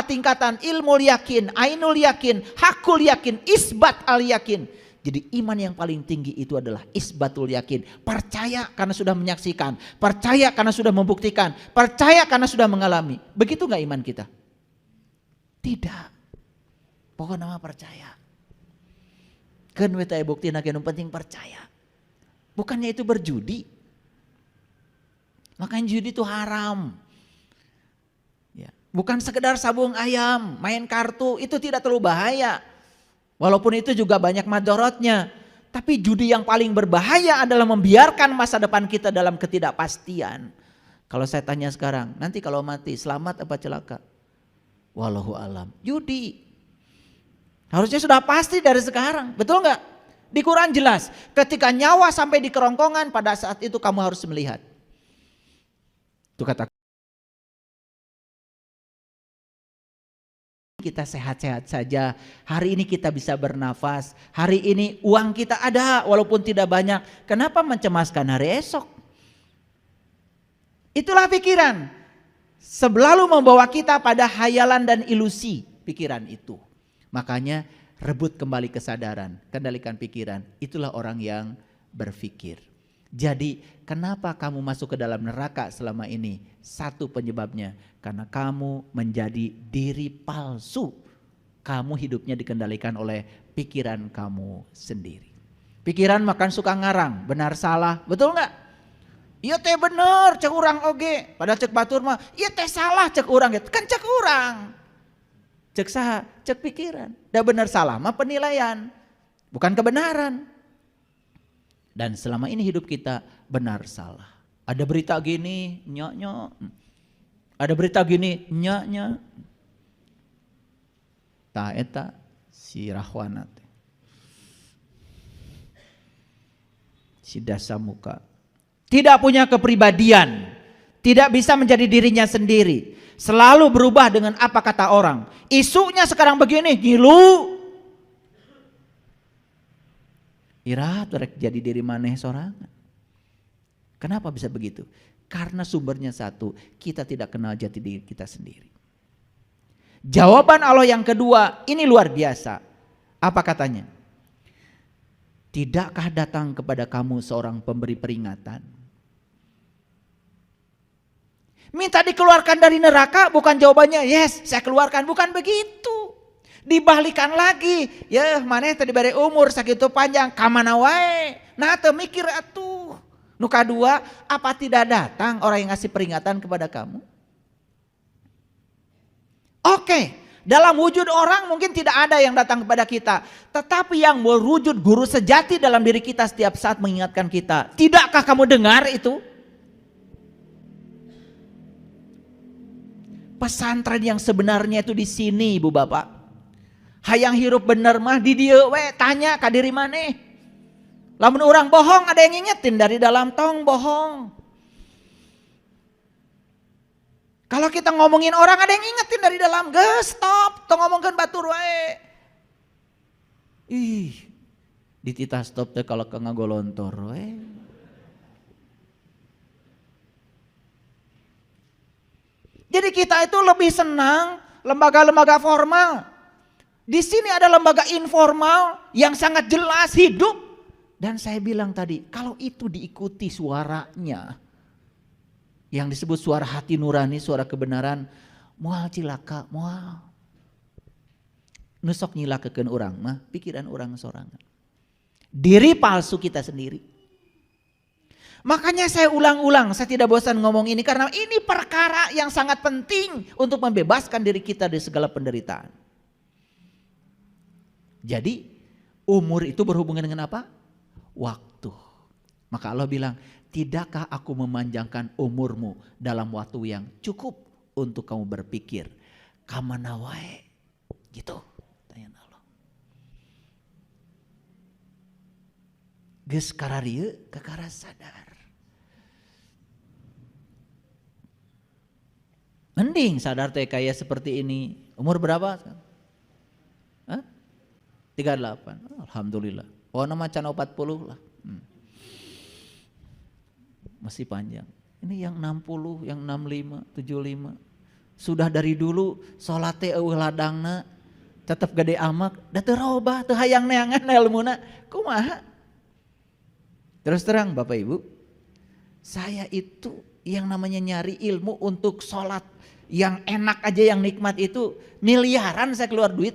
tingkatan ilmu yakin, ainul yakin, hakul yakin, isbat al yakin. Jadi iman yang paling tinggi itu adalah isbatul yakin. Percaya karena sudah menyaksikan, percaya karena sudah membuktikan, percaya karena sudah mengalami. Begitu gak iman kita? Tidak. Pokoknya nama percaya. Kan weta bukti nak yang penting percaya. Bukannya itu berjudi. Makanya judi itu haram. Ya. Bukan sekedar sabung ayam, main kartu itu tidak terlalu bahaya. Walaupun itu juga banyak madorotnya. Tapi judi yang paling berbahaya adalah membiarkan masa depan kita dalam ketidakpastian. Kalau saya tanya sekarang, nanti kalau mati selamat apa celaka? Wallahu alam. Judi. Harusnya sudah pasti dari sekarang, betul nggak? Di Quran jelas, ketika nyawa sampai di kerongkongan pada saat itu kamu harus melihat. Itu kata kita sehat-sehat saja, hari ini kita bisa bernafas, hari ini uang kita ada walaupun tidak banyak, kenapa mencemaskan hari esok? Itulah pikiran, selalu membawa kita pada hayalan dan ilusi pikiran itu. Makanya rebut kembali kesadaran, kendalikan pikiran, itulah orang yang berpikir. Jadi kenapa kamu masuk ke dalam neraka selama ini? Satu penyebabnya, karena kamu menjadi diri palsu. Kamu hidupnya dikendalikan oleh pikiran kamu sendiri. Pikiran makan suka ngarang, benar salah, betul nggak? Iya teh bener, cek urang oge. Padahal cek batur mah, iya teh salah cek urang, kan cek urang. Cek saha, cek pikiran. Dan benar salah mah penilaian, bukan kebenaran. Dan selama ini hidup kita benar salah. Ada berita gini, nyok. Ada berita gini, nyok. Ta eta si Rahwana teh. Si Dasamuka. Tidak punya kepribadian, tidak bisa menjadi dirinya sendiri. Selalu berubah dengan apa kata orang. Isunya sekarang begini, ngilu. Irahat rek jadi diri maneh sorangan. Kenapa bisa begitu? Karena sumbernya satu, kita tidak kenal jati diri kita sendiri. Jawaban Allah yang kedua, ini luar biasa. Apa katanya? Tidakkah datang kepada kamu seorang pemberi peringatan? Minta dikeluarkan dari neraka, bukan jawabannya yes saya keluarkan, bukan begitu. Dibalikan lagi, ya maneh tadi bari umur sakitu panjang, kamana wae. Nah teu mikir atuh. Nu kadua, apa tidak datang orang yang ngasih peringatan kepada kamu? Oke, dalam wujud orang mungkin tidak ada yang datang kepada kita. Tetapi yang berwujud guru sejati dalam diri kita setiap saat mengingatkan kita. Tidakkah kamu dengar itu? Pesantren yang sebenarnya itu di sini Ibu Bapak. Hayang hirup bener mah di dieu we, tanya ka diri maneh. Lamun orang bohong ada yang ngingetin dari dalam tong bohong. Kalau kita ngomongin orang ada yang ngingetin dari dalam, geus stop, tong ngomongkeun batur wae. Ih, dititah stop teh kalau ke ngagolontor we. Jadi kita itu lebih senang lembaga-lembaga formal. Di sini ada lembaga informal yang sangat jelas hidup. Dan saya bilang tadi, kalau itu diikuti suaranya, yang disebut suara hati nurani, suara kebenaran, moal cilaka, moal. Nusok nyilakakeun urang mah, pikiran urang sorangan. Diri palsu kita sendiri. Makanya saya ulang-ulang, saya tidak bosan ngomong ini karena ini perkara yang sangat penting untuk membebaskan diri kita dari segala penderitaan. Jadi umur itu berhubungan dengan apa? Waktu. Maka Allah bilang, tidakkah aku memanjangkan umurmu dalam waktu yang cukup untuk kamu berpikir? Kamana wae? Gitu. Tanya Allah. Geus kararieu kakara sadar. Mending sadar teh kayak seperti ini. Umur berapa? 38. Alhamdulillah. Oh nama can 40 lah. Masih panjang. Ini yang 60, yang 65, 75. Sudah dari dulu sholatnya eueuh ladangna tetap gede amak, da teu robah, teu hayang neangan ilmuna, kumaha? Terus terang Bapak Ibu, saya itu yang namanya nyari ilmu untuk sholat yang enak aja, yang nikmat itu miliaran saya keluar duit.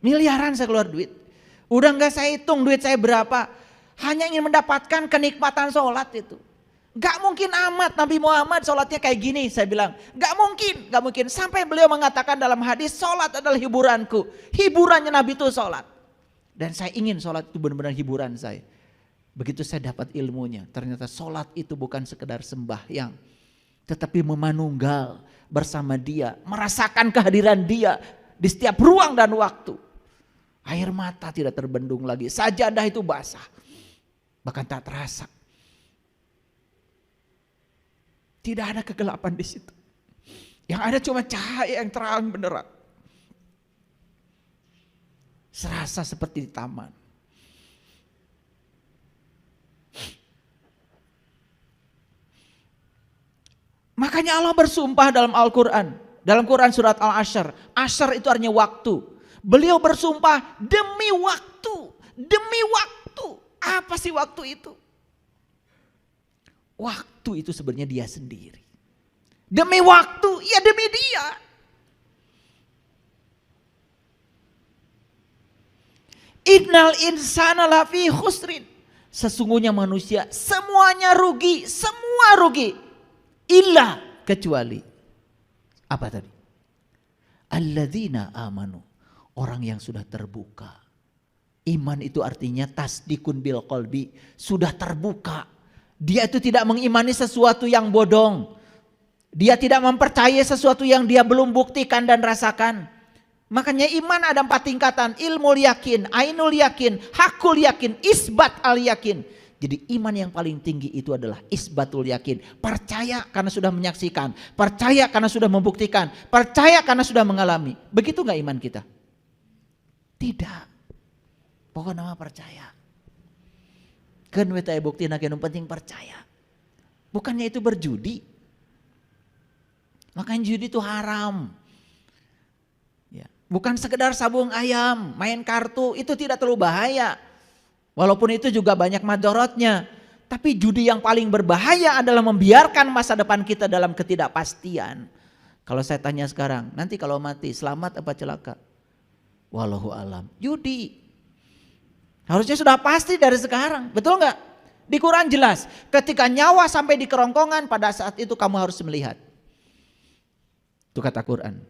Miliaran saya keluar duit. Udah gak saya hitung duit saya berapa, hanya ingin mendapatkan kenikmatan sholat itu. Gak mungkin amat Nabi Muhammad sholatnya kayak gini, saya bilang. Gak mungkin. Sampai beliau mengatakan dalam hadis, sholat adalah hiburanku. Hiburannya Nabi itu sholat. Dan saya ingin sholat itu benar-benar hiburan saya. Begitu saya dapat ilmunya, ternyata sholat itu bukan sekedar sembahyang. Tetapi memanunggal bersama dia, merasakan kehadiran dia di setiap ruang dan waktu. Air mata tidak terbendung lagi, sajadah itu basah. Bahkan tak terasa. Tidak ada kegelapan di situ. Yang ada cuma cahaya yang terang benderang. Serasa seperti di taman. Makanya Allah bersumpah dalam Al-Quran. Dalam Quran surat Al-Ashr. Ashr itu artinya waktu. Beliau bersumpah demi waktu. Demi waktu. Apa sih waktu itu? Waktu itu sebenarnya dia sendiri. Demi waktu, ya demi dia. Innal insana lafi khusrin. Sesungguhnya manusia semuanya rugi, semua rugi. Illa kecuali apa tadi? Alladzina amanu. Orang yang sudah terbuka. Iman itu artinya tasdikun bil qalbi, sudah terbuka. Dia itu tidak mengimani sesuatu yang bodong. Dia tidak mempercayai sesuatu yang dia belum buktikan dan rasakan. Makanya iman ada 4 tingkatan. Ilmul yakin, ainul yakin, hakul yakin, isbat al yakin. Jadi iman yang paling tinggi itu adalah isbatul yakin. Percaya karena sudah menyaksikan. Percaya karena sudah membuktikan. Percaya karena sudah mengalami. Begitu gak iman kita? Tidak. Pokoknya nama percaya. Kan we teh bukti yang penting percaya. Bukannya itu berjudi. Makanya judi itu haram. Ya. Bukan sekedar sabung ayam, main kartu, itu tidak terlalu bahaya. Walaupun itu juga banyak madorotnya. Tapi judi yang paling berbahaya adalah membiarkan masa depan kita dalam ketidakpastian. Kalau saya tanya sekarang, nanti kalau mati selamat apa celaka? Wallahu alam. Judi. Harusnya sudah pasti dari sekarang, betul nggak? Di Quran jelas, ketika nyawa sampai di kerongkongan pada saat itu kamu harus melihat. Itu kata Quran.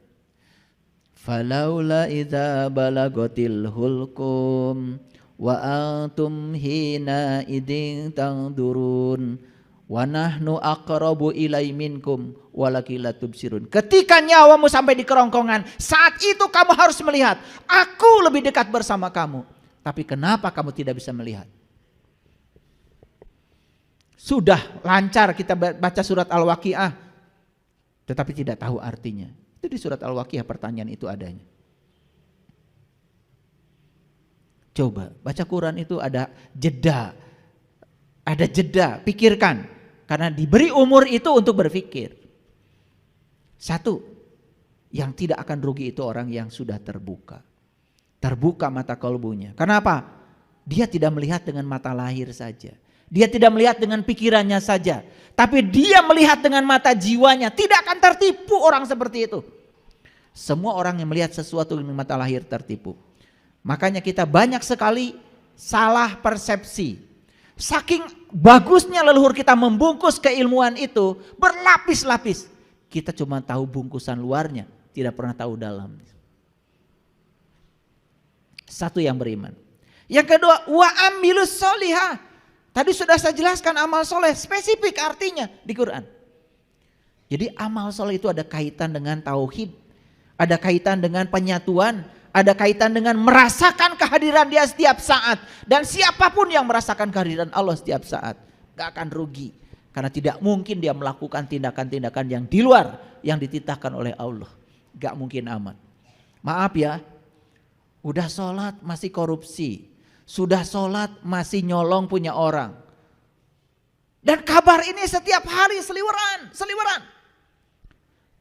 Falaula idza balagatil hulqum wa antum hina idin tangdurun wa nahnu aqrabu ilai minkum walakin la tubsirun. Ketika nyawamu sampai di kerongkongan, saat itu kamu harus melihat, aku lebih dekat bersama kamu. Tapi kenapa kamu tidak bisa melihat? Sudah lancar kita baca surat Al-Waqiah, tetapi tidak tahu artinya. Itu di surat Al-Waqiah pertanyaan itu adanya. Coba baca Quran itu ada jeda. Ada jeda, pikirkan. Karena diberi umur itu untuk berpikir. Satu, yang tidak akan rugi itu orang yang sudah terbuka. Terbuka mata kalbunya. Kenapa? Dia tidak melihat dengan mata lahir saja. Dia tidak melihat dengan pikirannya saja. Tapi dia melihat dengan mata jiwanya. Tidak akan tertipu orang seperti itu. Semua orang yang melihat sesuatu dengan mata lahir tertipu. Makanya kita banyak sekali salah persepsi. Saking bagusnya leluhur kita membungkus keilmuan itu berlapis-lapis. Kita cuma tahu bungkusan luarnya, tidak pernah tahu dalamnya. Satu yang beriman. Yang kedua, wa amilus solihah. Tadi sudah saya jelaskan amal soleh, spesifik artinya di Quran. Jadi amal soleh itu ada kaitan dengan tauhid, ada kaitan dengan penyatuan, ada kaitan dengan merasakan kehadiran dia setiap saat. Dan siapapun yang merasakan kehadiran Allah setiap saat, gak akan rugi. Karena tidak mungkin dia melakukan tindakan-tindakan yang di luar yang dititahkan oleh Allah. Gak mungkin aman. Maaf ya. Udah sholat masih korupsi. Sudah sholat masih nyolong punya orang. Dan kabar ini setiap hari seliweran.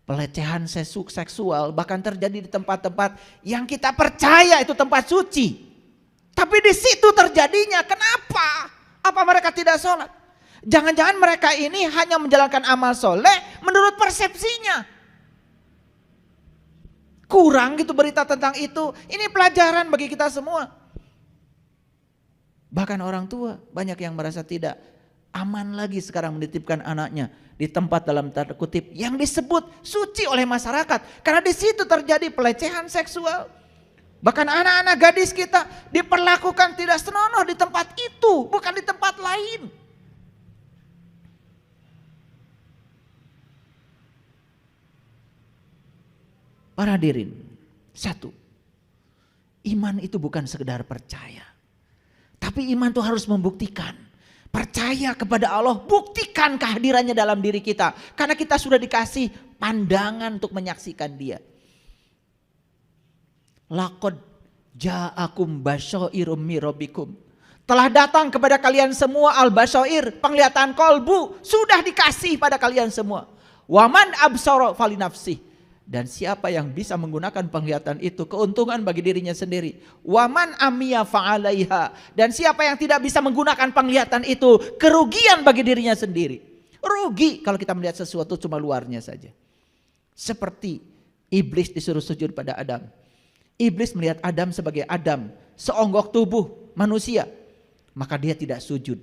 Pelecehan seksual bahkan terjadi di tempat-tempat yang kita percaya itu tempat suci. Tapi di situ terjadinya. Kenapa? Apa mereka tidak sholat? Jangan-jangan mereka ini hanya menjalankan amal soleh menurut persepsinya. Kurang gitu berita tentang itu. Ini pelajaran bagi kita semua. Bahkan orang tua banyak yang merasa tidak aman lagi sekarang menitipkan anaknya di tempat dalam tanda kutip yang disebut suci oleh masyarakat. Karena di situ terjadi pelecehan seksual. Bahkan anak-anak gadis kita diperlakukan tidak senonoh di tempat itu, bukan di tempat lain. Para hadirin, satu, iman itu bukan sekedar percaya. Tapi iman itu harus membuktikan. Percaya kepada Allah, buktikan kehadirannya dalam diri kita. Karena kita sudah dikasih pandangan untuk menyaksikan Dia. Laqad ja'akum basyairum min rabbikum. Telah datang kepada kalian semua al-basyair, penglihatan kolbu, sudah dikasih pada kalian semua. Waman absara falinafsih. Dan siapa yang bisa menggunakan penglihatan itu, keuntungan bagi dirinya sendiri. Waman amiya fa'alaiha. Dan siapa yang tidak bisa menggunakan penglihatan itu, kerugian bagi dirinya sendiri. Rugi kalau kita melihat sesuatu cuma luarnya saja. Seperti iblis disuruh sujud pada Adam. Iblis melihat Adam sebagai Adam, seonggok tubuh manusia. Maka dia tidak sujud.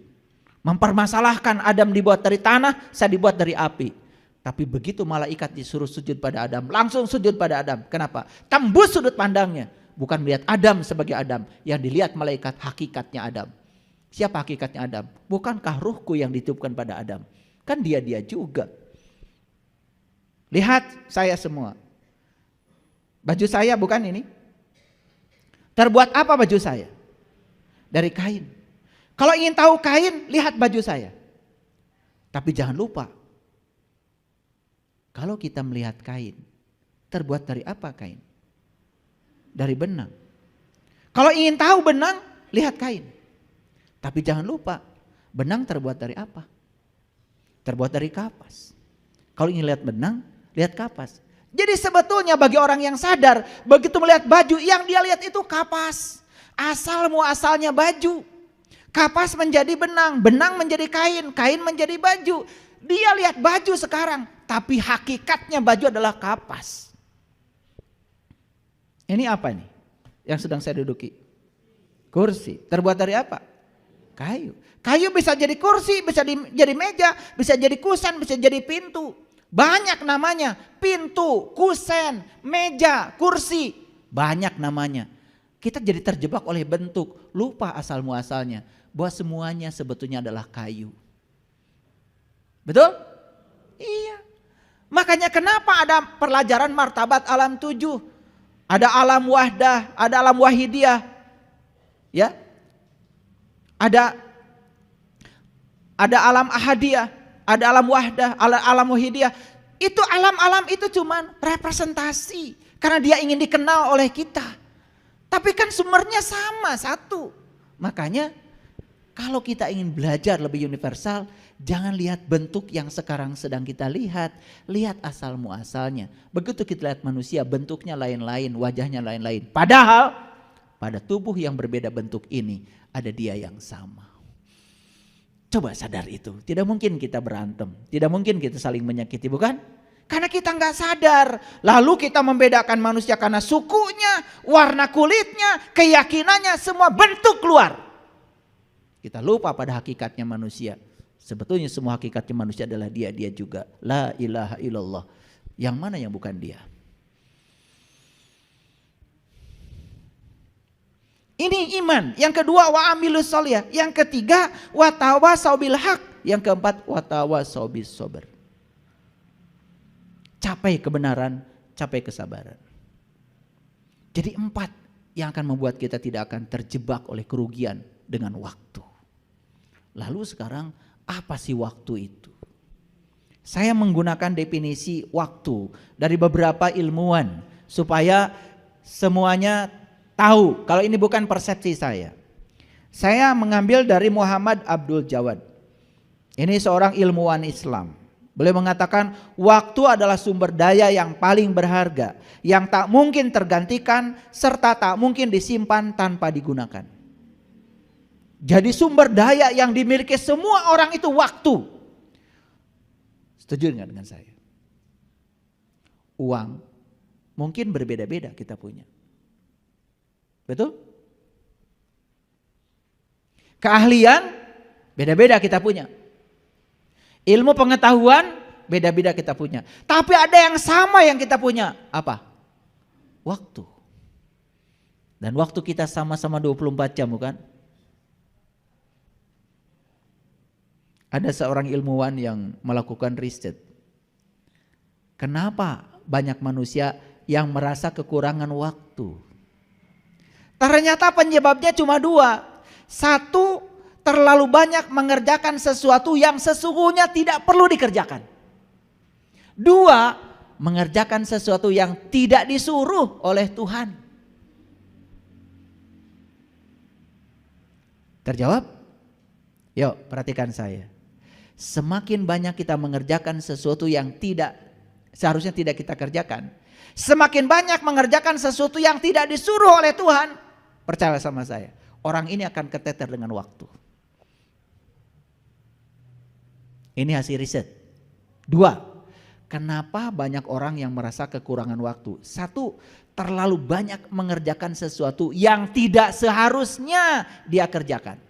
Mempermasalahkan Adam dibuat dari tanah, saya dibuat dari api. Tapi begitu malaikat disuruh sujud pada Adam, langsung sujud pada Adam. Kenapa? Tembus sudut pandangnya. Bukan melihat Adam sebagai Adam. Yang dilihat malaikat hakikatnya Adam. Siapa hakikatnya Adam? Bukankah ruhku yang ditiupkan pada Adam? Kan dia juga. Lihat saya semua. Baju saya bukan ini. Terbuat apa baju saya? Dari kain. Kalau ingin tahu kain, lihat baju saya. Tapi jangan lupa. Kalau kita melihat kain, terbuat dari apa kain? Dari benang. Kalau ingin tahu benang, lihat kain. Tapi jangan lupa, benang terbuat dari apa? Terbuat dari kapas. Kalau ingin lihat benang, lihat kapas. Jadi sebetulnya bagi orang yang sadar, begitu melihat baju, yang dia lihat itu kapas. Asal muasalnya baju. Kapas menjadi benang, benang menjadi kain, kain menjadi baju. Dia lihat baju sekarang, tapi hakikatnya baju adalah kapas. Ini apa nih yang sedang saya duduki? Kursi. Terbuat dari apa? Kayu. Kayu bisa jadi kursi, bisa jadi meja, bisa jadi kusen, bisa jadi pintu. Banyak namanya. Pintu, kusen, meja, kursi. Banyak namanya. Kita jadi terjebak oleh bentuk. Lupa asal muasalnya. Bahwa semuanya sebetulnya adalah kayu. Betul? Iya. Makanya kenapa ada pelajaran martabat alam 7? Ada alam wahdah, ada alam wahidiyah. Ya. Ada alam ahadiyah, ada alam wahdah, alam wahidiyah. Itu alam-alam itu cuman representasi karena dia ingin dikenal oleh kita. Tapi kan sumbernya sama, satu. Makanya kalau kita ingin belajar lebih universal, jangan lihat bentuk yang sekarang sedang kita lihat. Lihat asal muasalnya. Begitu kita lihat manusia, bentuknya lain-lain, wajahnya lain-lain. Padahal pada tubuh yang berbeda bentuk ini, ada Dia yang sama. Coba sadar itu. Tidak mungkin kita berantem. Tidak mungkin kita saling menyakiti, bukan? Karena kita nggak sadar. Lalu kita membedakan manusia karena sukunya, warna kulitnya, keyakinannya, semua bentuk keluar. Kita lupa pada hakikatnya manusia. Sebetulnya semua hakikatnya manusia adalah dia juga. La ilaha illallah. Yang mana yang bukan dia? Ini iman. Yang kedua wa amilus sholih. Yang ketiga wa tawasau bil haq. Yang keempat wa tawasau bis sabr. Capai kebenaran, capai kesabaran. Jadi 4 yang akan membuat kita tidak akan terjebak oleh kerugian dengan waktu. Lalu sekarang apa sih waktu itu? Saya menggunakan definisi waktu dari beberapa ilmuwan supaya semuanya tahu kalau ini bukan persepsi saya. Saya mengambil dari Muhammad Abdul Jawad. Ini seorang ilmuwan Islam. Beliau mengatakan waktu adalah sumber daya yang paling berharga, yang tak mungkin tergantikan serta tak mungkin disimpan tanpa digunakan. Jadi sumber daya yang dimiliki semua orang itu waktu. Setuju nggak dengan saya? Uang mungkin berbeda-beda kita punya. Betul? Keahlian beda-beda kita punya. Ilmu pengetahuan beda-beda kita punya. Tapi ada yang sama yang kita punya. Apa? Waktu. Dan waktu kita sama-sama 24 jam bukan? Ada seorang ilmuwan yang melakukan riset. Kenapa banyak manusia yang merasa kekurangan waktu? Ternyata penyebabnya cuma dua. Satu, terlalu banyak mengerjakan sesuatu yang sesungguhnya tidak perlu dikerjakan. Dua, mengerjakan sesuatu yang tidak disuruh oleh Tuhan. Terjawab? Yuk perhatikan saya. Semakin banyak kita mengerjakan sesuatu yang seharusnya tidak kita kerjakan, semakin banyak mengerjakan sesuatu yang tidak disuruh oleh Tuhan, percaya sama saya, orang ini akan keteter dengan waktu. Ini hasil riset. Dua, kenapa banyak orang yang merasa kekurangan waktu? Satu, terlalu banyak mengerjakan sesuatu yang tidak seharusnya dia kerjakan.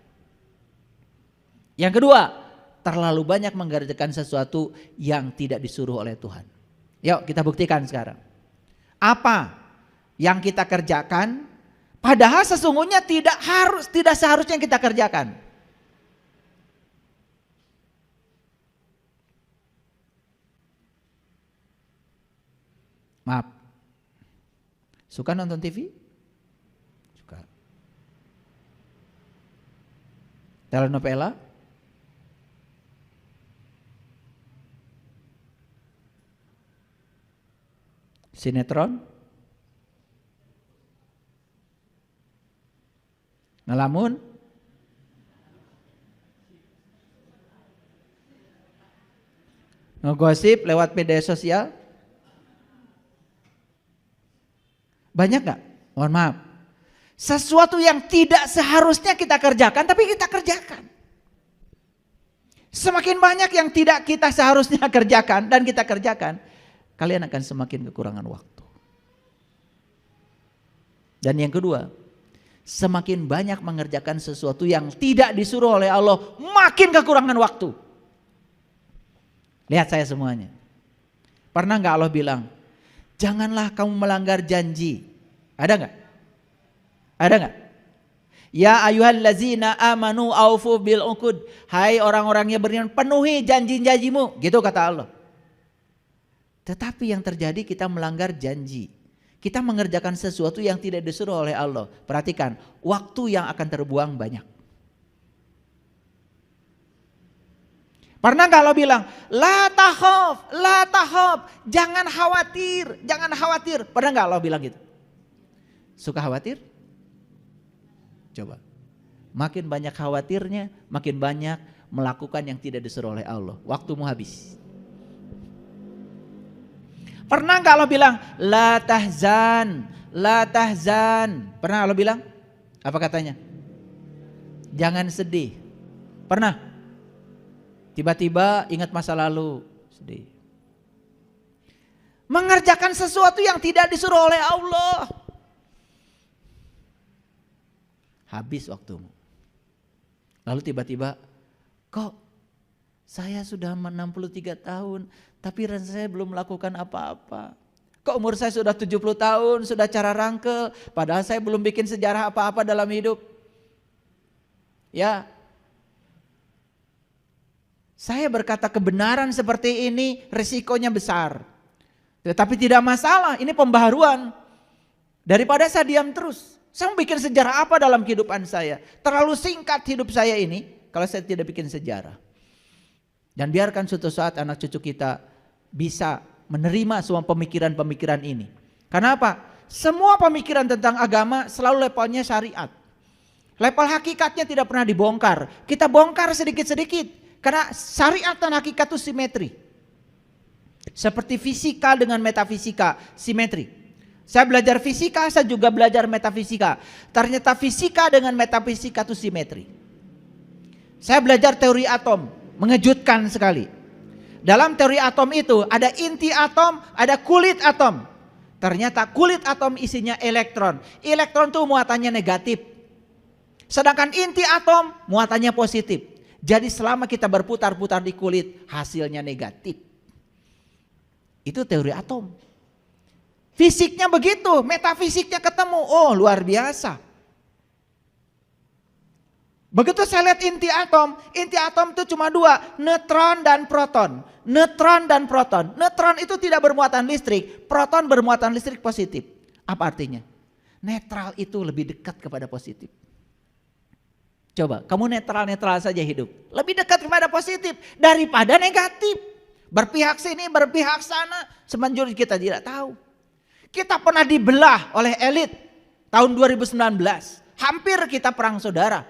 Yang kedua, terlalu banyak mengerjakan sesuatu yang tidak disuruh oleh Tuhan. Yuk kita buktikan sekarang. Apa yang kita kerjakan padahal sesungguhnya tidak seharusnya kita kerjakan. Maaf. Suka nonton TV? Suka. Telenovela? Sinetron? Ngelamun? Ngegosip lewat media sosial? Banyak gak? Mohon maaf. Sesuatu yang tidak seharusnya kita kerjakan tapi kita kerjakan. Semakin banyak yang tidak kita seharusnya kerjakan dan kita kerjakan, kalian akan semakin kekurangan waktu. Dan yang kedua, semakin banyak mengerjakan sesuatu yang tidak disuruh oleh Allah, makin kekurangan waktu. Lihat saya semuanya. Pernah gak Allah bilang, janganlah kamu melanggar janji. Ada gak? Ada gak? Ya ayyuhallazina amanu aufu bil uqud. Hai orang-orang yang beriman, penuhi janji-janjimu. Gitu kata Allah. Tetapi yang terjadi kita melanggar janji. Kita mengerjakan sesuatu yang tidak disuruh oleh Allah. Perhatikan, waktu yang akan terbuang banyak. Pernah gak Allah bilang, la takhaf, jangan khawatir. Pernah gak Allah bilang gitu? Suka khawatir? Coba. Makin banyak khawatirnya, makin banyak melakukan yang tidak disuruh oleh Allah. Waktumu habis. Pernah gak Allah bilang, la tahzan. Pernah Allah bilang? Apa katanya? Jangan sedih. Pernah? Tiba-tiba ingat masa lalu, sedih. Mengerjakan sesuatu yang tidak disuruh oleh Allah. Habis waktumu. Lalu tiba-tiba, kok saya sudah 63 tahun, tapi saya belum melakukan apa-apa. Kok umur saya sudah 70 tahun, sudah cara rangkel, padahal saya belum bikin sejarah apa-apa dalam hidup. Ya, saya berkata kebenaran seperti ini risikonya besar. Tetapi tidak masalah, ini pembaharuan. Daripada saya diam terus. Saya mau bikin sejarah apa dalam kehidupan saya? Terlalu singkat hidup saya ini kalau saya tidak bikin sejarah. Dan biarkan suatu saat anak cucu kita bisa menerima semua pemikiran-pemikiran ini. Karena apa? Semua pemikiran tentang agama selalu levelnya syariat. Level hakikatnya tidak pernah dibongkar. Kita bongkar sedikit-sedikit. Karena syariat dan hakikat itu simetri. Seperti fisika dengan metafisika, simetri. Saya belajar fisika, saya juga belajar metafisika. Ternyata fisika dengan metafisika itu simetri. Saya belajar teori atom, mengejutkan sekali. Dalam teori atom itu ada inti atom, ada kulit atom. Ternyata kulit atom isinya elektron. Elektron itu muatannya negatif. Sedangkan inti atom muatannya positif. Jadi selama kita berputar-putar di kulit, hasilnya negatif. Itu teori atom. Fisiknya begitu, metafisiknya ketemu. Oh, luar biasa. Begitu saya lihat inti atom itu cuma dua, neutron dan proton. Neutron dan proton. Neutron itu tidak bermuatan listrik, proton bermuatan listrik positif. Apa artinya? Netral itu lebih dekat kepada positif. Coba, kamu netral-netral saja hidup. Lebih dekat kepada positif daripada negatif. Berpihak sini, berpihak sana, semenjurus kita tidak tahu. Kita pernah dibelah oleh elit tahun 2019. Hampir kita perang saudara.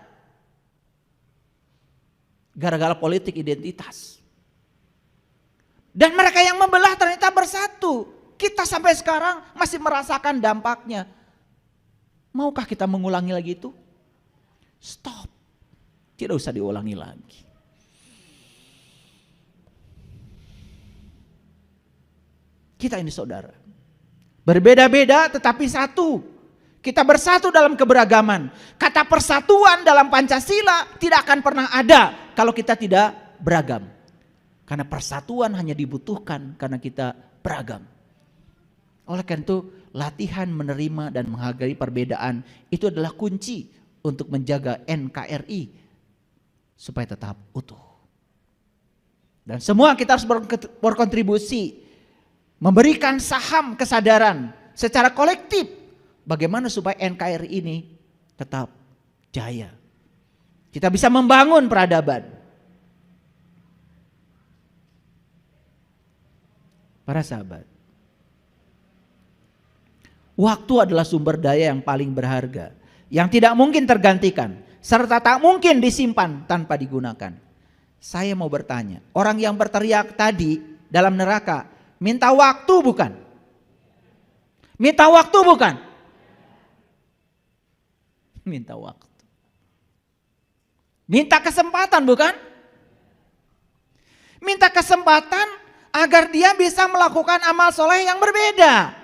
Gara-gara politik identitas. Dan mereka yang membelah ternyata bersatu. Kita sampai sekarang masih merasakan dampaknya. Maukah kita mengulangi lagi itu? Stop. Tidak usah diulangi lagi. Kita ini saudara. Berbeda-beda tetapi satu. Kita bersatu dalam keberagaman. Kata persatuan dalam Pancasila tidak akan pernah ada kalau kita tidak beragam. Karena persatuan hanya dibutuhkan karena kita beragam. Oleh karena itu latihan menerima dan menghargai perbedaan itu adalah kunci untuk menjaga NKRI supaya tetap utuh. Dan semua kita harus berkontribusi memberikan saham kesadaran secara kolektif. Bagaimana supaya NKRI ini tetap jaya. Kita bisa membangun peradaban. Para sahabat. Waktu adalah sumber daya yang paling berharga. Yang tidak mungkin tergantikan. Serta tak mungkin disimpan tanpa digunakan. Saya mau bertanya. Orang yang berteriak tadi dalam neraka. Minta waktu bukan? Minta waktu bukan? Minta waktu. Minta kesempatan bukan? Minta kesempatan agar dia bisa melakukan amal soleh yang berbeda.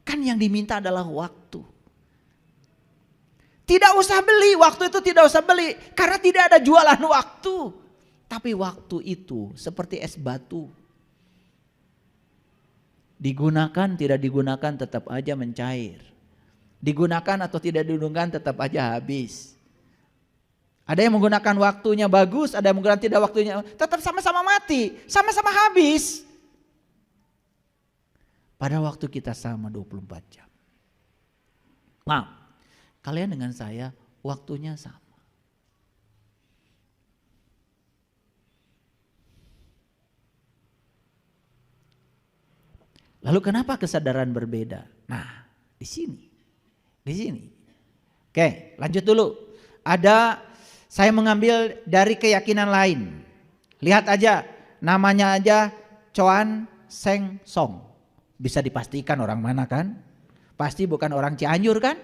Kan yang diminta adalah waktu. Tidak usah beli, waktu itu tidak usah beli. Karena tidak ada jualan waktu. Tapi waktu itu seperti es batu. Digunakan, tidak digunakan tetap aja mencair. Digunakan atau tidak digunakan tetap aja habis. Ada yang menggunakan waktunya bagus, ada yang menggunakan tidak waktunya. Tetap sama-sama mati, sama-sama habis. Pada waktu kita sama 24 jam. Maaf, kalian dengan saya waktunya sama. Lalu kenapa kesadaran berbeda? Nah, di sini. Oke, lanjut dulu. Saya mengambil dari keyakinan lain. Lihat aja, namanya aja Choan Seng Song. Bisa dipastikan orang mana kan? Pasti bukan orang Cianjur kan?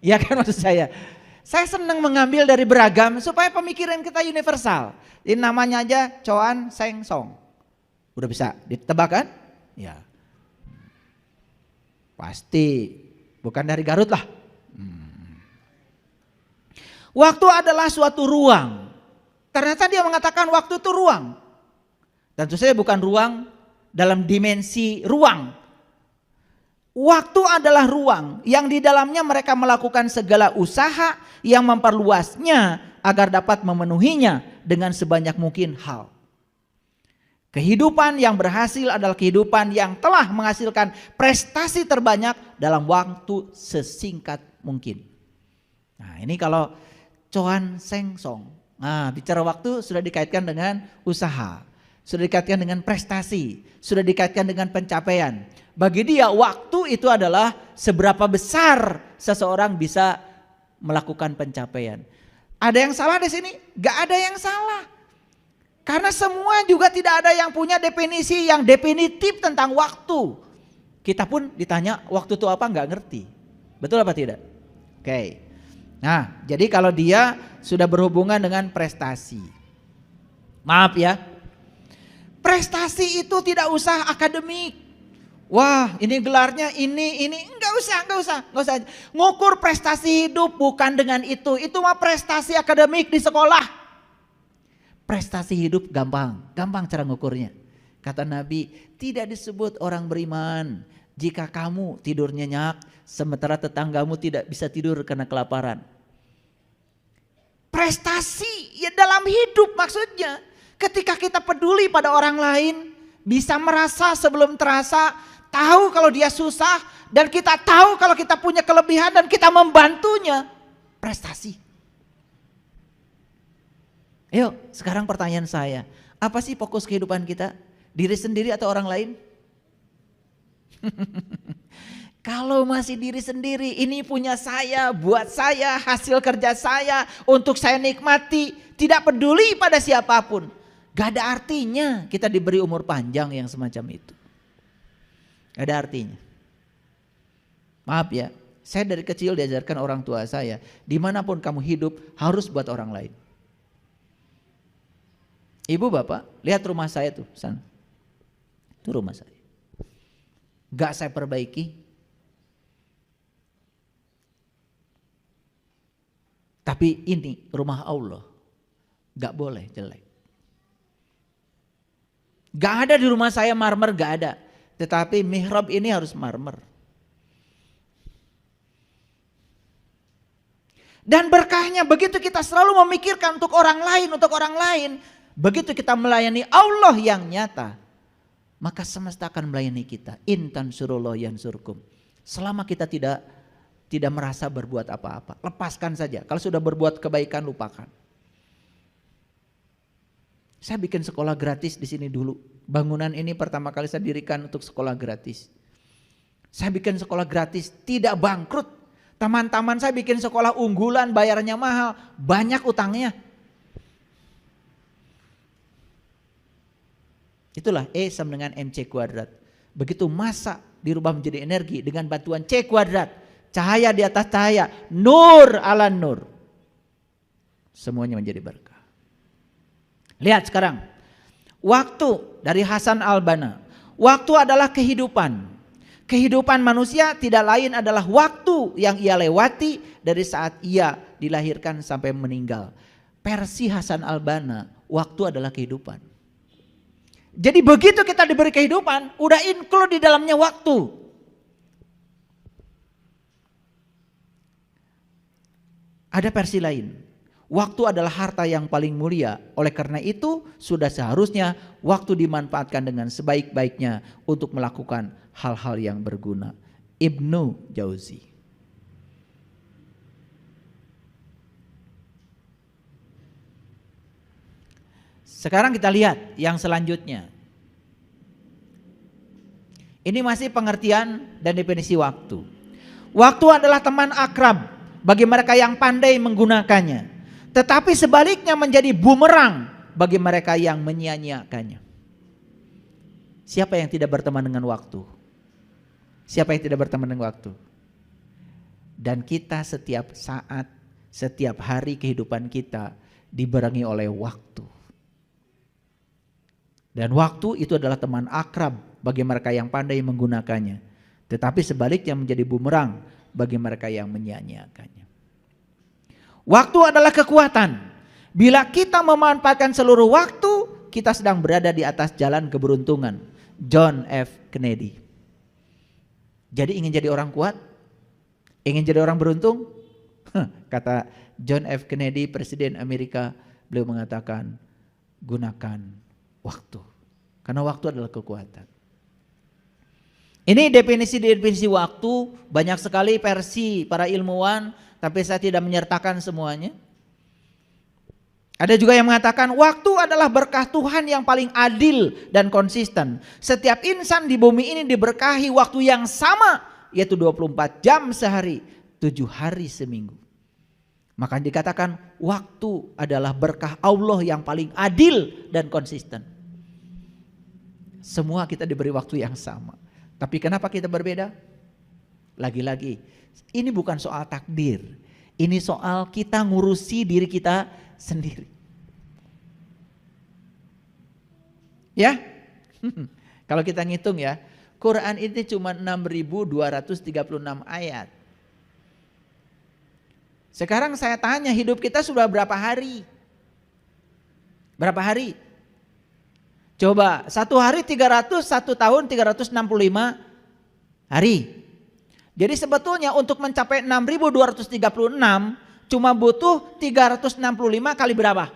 Iya kan maksud saya. Saya senang mengambil dari beragam supaya pemikiran kita universal. Ini namanya aja Choan Seng Song. Udah bisa ditebak kan? Ya. Pasti bukan dari Garut lah. Waktu adalah suatu ruang. Ternyata dia mengatakan waktu itu ruang. Tentu saja bukan ruang dalam dimensi ruang. Waktu adalah ruang yang di dalamnya mereka melakukan segala usaha yang memperluasnya agar dapat memenuhinya dengan sebanyak mungkin hal. Kehidupan yang berhasil adalah kehidupan yang telah menghasilkan prestasi terbanyak dalam waktu sesingkat mungkin. Nah ini kalau Choan Seng Song. Nah bicara waktu sudah dikaitkan dengan usaha. Sudah dikaitkan dengan prestasi. Sudah dikaitkan dengan pencapaian. Bagi dia waktu itu adalah seberapa besar seseorang bisa melakukan pencapaian. Ada yang salah di sini? Gak ada yang salah. Karena semua juga tidak ada yang punya definisi yang definitif tentang waktu. Kita pun ditanya waktu itu apa gak ngerti. Betul apa tidak? Oke. Nah, jadi kalau dia sudah berhubungan dengan prestasi. Maaf ya. Prestasi itu tidak usah akademik. Wah, ini gelarnya ini enggak usah. Ngukur prestasi hidup bukan dengan itu. Itu mah prestasi akademik di sekolah. Prestasi hidup gampang cara ngukurnya. Kata Nabi, tidak disebut orang beriman jika kamu tidur nyenyak sementara tetanggamu tidak bisa tidur karena kelaparan. Prestasi ya dalam hidup maksudnya. Ketika kita peduli pada orang lain, bisa merasa sebelum terasa, tahu kalau dia susah, dan kita tahu kalau kita punya kelebihan dan kita membantunya. Prestasi. Ayo, sekarang pertanyaan saya, apa sih fokus kehidupan kita? Diri sendiri atau orang lain? Kalau masih diri sendiri, ini punya saya, buat saya, hasil kerja saya, untuk saya nikmati, tidak peduli pada siapapun. Gak ada artinya kita diberi umur panjang yang semacam itu. Gak ada artinya. Maaf ya, saya dari kecil diajarkan orang tua saya, dimanapun kamu hidup harus buat orang lain. Ibu bapak, lihat rumah saya tuh sana. Itu rumah saya. Gak saya perbaiki. Tapi ini rumah Allah. Gak boleh jelek. Gak ada di rumah saya marmer, gak ada. Tetapi mihrab ini harus marmer. Dan berkahnya begitu kita selalu memikirkan untuk orang lain. Begitu kita melayani Allah yang nyata, maka semesta akan melayani kita. In tansurullah yansurkum. Selama kita tidak merasa berbuat apa-apa, lepaskan saja. Kalau sudah berbuat kebaikan, lupakan. Saya bikin sekolah gratis di sini dulu. Bangunan ini pertama kali saya dirikan untuk sekolah gratis. Saya bikin sekolah gratis, tidak bangkrut. Teman-teman saya bikin sekolah unggulan, bayarnya mahal, banyak utangnya. Itulah E sama dengan MC kuadrat. Begitu massa dirubah menjadi energi dengan bantuan C kuadrat. Cahaya di atas cahaya, nur ala nur. Semuanya menjadi berkah. Lihat sekarang, waktu dari Hasan Al-Banna. Waktu adalah kehidupan. Kehidupan manusia tidak lain adalah waktu yang ia lewati dari saat ia dilahirkan sampai meninggal. Versi Hasan Al-Banna, waktu adalah kehidupan. Jadi begitu kita diberi kehidupan, udah include di dalamnya waktu. Ada versi lain. Waktu adalah harta yang paling mulia. Oleh karena itu sudah seharusnya waktu dimanfaatkan dengan sebaik-baiknya untuk melakukan hal-hal yang berguna. Ibnu Jauzi. Sekarang kita lihat yang selanjutnya. Ini masih pengertian dan definisi waktu. Waktu adalah teman akrab bagi mereka yang pandai menggunakannya. Tetapi sebaliknya menjadi bumerang bagi mereka yang menyia-nyiakannya. Siapa yang tidak berteman dengan waktu? Siapa yang tidak berteman dengan waktu? Dan kita setiap saat, setiap hari kehidupan kita dibarengi oleh waktu. Dan waktu itu adalah teman akrab bagi mereka yang pandai menggunakannya. Tetapi sebaliknya menjadi bumerang bagi mereka yang menyia-nyiakannya. Waktu adalah kekuatan. Bila kita memanfaatkan seluruh waktu, kita sedang berada di atas jalan keberuntungan. John F. Kennedy. Jadi ingin jadi orang kuat? Ingin jadi orang beruntung? Kata John F. Kennedy, Presiden Amerika, beliau mengatakan, gunakan waktu. Karena waktu adalah kekuatan. Ini definisi waktu, banyak sekali versi para ilmuwan, tapi saya tidak menyertakan semuanya. Ada juga yang mengatakan waktu adalah berkah Tuhan yang paling adil dan konsisten. Setiap insan di bumi ini diberkahi waktu yang sama, yaitu 24 jam sehari, 7 hari seminggu. Maka dikatakan waktu adalah berkah Allah yang paling adil dan konsisten. Semua kita diberi waktu yang sama. Tapi kenapa kita berbeda? Lagi-lagi, ini bukan soal takdir. Ini soal kita ngurusi diri kita sendiri. Ya, kalau kita ngitung ya, Quran ini cuma 6.236 ayat. Sekarang saya tanya, hidup kita sudah berapa hari? Berapa hari? Coba, 1 hari 300, 1 tahun 365 hari. Jadi sebetulnya untuk mencapai 6.236 cuma butuh 365 kali berapa?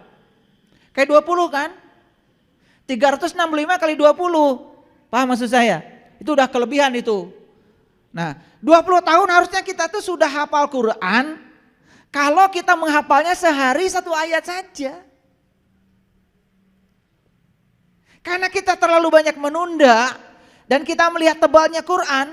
Kayak 20 kan? 365 kali 20. Paham maksud saya? Itu udah kelebihan itu. Nah, 20 tahun harusnya kita tuh sudah hafal Quran. Kalau kita menghafalnya sehari 1 ayat saja. Karena kita terlalu banyak menunda dan kita melihat tebalnya Quran,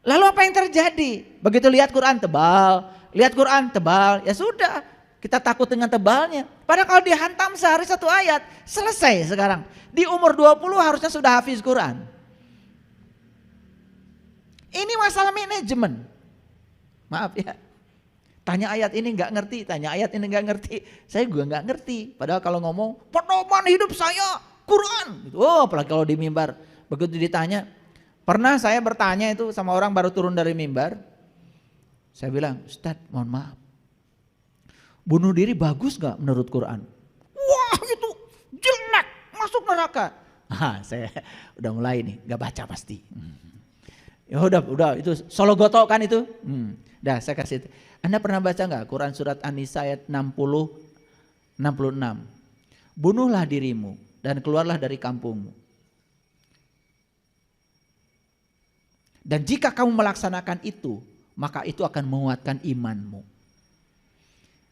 lalu apa yang terjadi? Begitu lihat Quran tebal, ya sudah, kita takut dengan tebalnya. Padahal kalau dihantam sehari 1 ayat, selesai sekarang. Di umur 20 harusnya sudah hafiz Quran. Ini masalah manajemen. Maaf ya. Tanya ayat ini nggak ngerti, tanya ayat ini nggak ngerti. Saya juga nggak ngerti. Padahal kalau ngomong pedoman hidup saya Quran. Oh, apalagi kalau di mimbar. Begitu ditanya, pernah saya bertanya itu sama orang baru turun dari mimbar. Saya bilang, Ustadz mohon maaf, bunuh diri bagus gak menurut Quran? Wah itu jelek, masuk neraka. Saya udah mulai nih, gak baca pasti. Ya udah itu solo gotok kan itu. Dah saya kasih. Anda pernah baca gak Quran surat An-Nisa ayat 60-66? Bunuhlah dirimu dan keluarlah dari kampungmu. Dan jika kamu melaksanakan itu, maka itu akan menguatkan imanmu.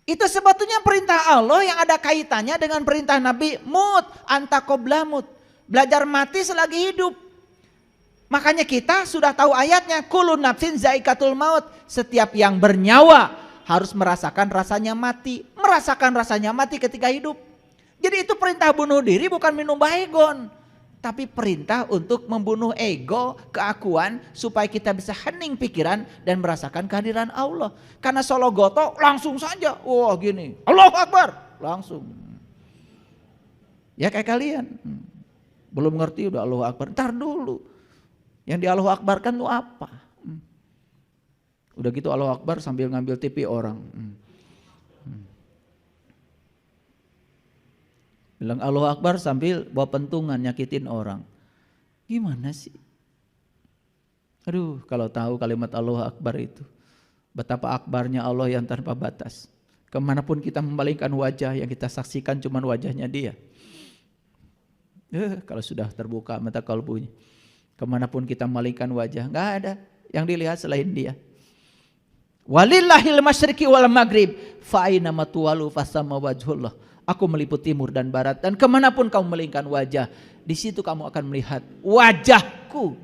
Itu sebetulnya perintah Allah yang ada kaitannya dengan perintah Nabi Mut, anta qabla mut. Belajar mati selagi hidup. Makanya kita sudah tahu ayatnya, kullu nafsin zaikatul maut. Setiap yang bernyawa harus merasakan rasanya mati. Merasakan rasanya mati ketika hidup. Jadi itu perintah bunuh diri bukan minum baygon. Tapi perintah untuk membunuh ego, keakuan supaya kita bisa hening pikiran dan merasakan kehadiran Allah. Karena solo goto langsung saja, wah gini, Allahu Akbar, langsung. Ya kayak kalian, belum ngerti udah Allahu Akbar, ntar dulu. Yang di Allahu Akbar kan itu apa? Udah gitu Allahu Akbar sambil ngambil TV orang. Bilang Allahu Akbar sambil bawa pentungan nyakitin orang. Gimana sih? Aduh, kalau tahu kalimat Allahu Akbar itu. Betapa akbarnya Allah yang tanpa batas. Kemanapun kita memalingkan wajah, yang kita saksikan cuma wajahnya Dia. Kalau sudah terbuka mata kalbunya. Kemanapun kita memalingkan wajah, enggak ada yang dilihat selain Dia. Walillahil masyriqi wal maghrib fa aina ma tuwallu fasamma wajhullah. Aku meliputi timur dan barat dan kemanapun kamu melingkan wajah, di situ kamu akan melihat wajahku.